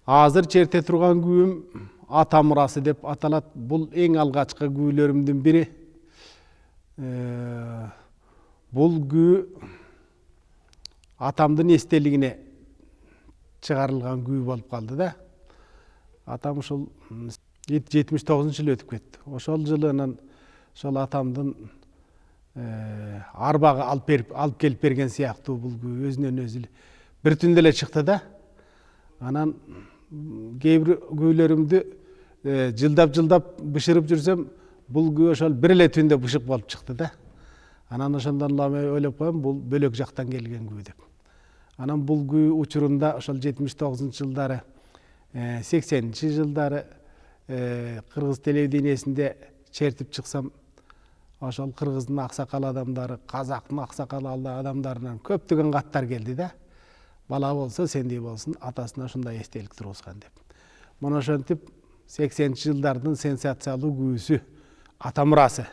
Азыр черте турган күйім ата мурасы деп аталат. Бұл ең алгачкы күүлөрүмдүн бири. Бұл күү атамдын эстелигине чыгарылган күү болуп калды да. Атам ушул 79-жылы өтүп кетти. Ошол жылы анан ошол атамдын арбага алып келип берген сыяктуу бул күү өзүнөн өзү бир түндө эле чыкты да. Анан кээ бир күүлөрүмдү жылдап бышырып жүрсөм, бул күү ошол бир эле түндө бышык болуп чыкты да. Анан ошондон мен ойлоп коем, бул бөлөк жактан келген күү деп. Анан бул күү учурунда ошол 79-жылдары, 80-жылдары кыргыз телевидениесинде чертип чыксам, ошол кыргыздын аксакал адамдары, казактын аксакал адамдарынан көптөгөн каттар келди да. Бала болсо сендей болсун, атасына ушундай эстелик тургузган деп. Мына ошентип 80-жылдардын сенсациялуу күүсү ата мурасы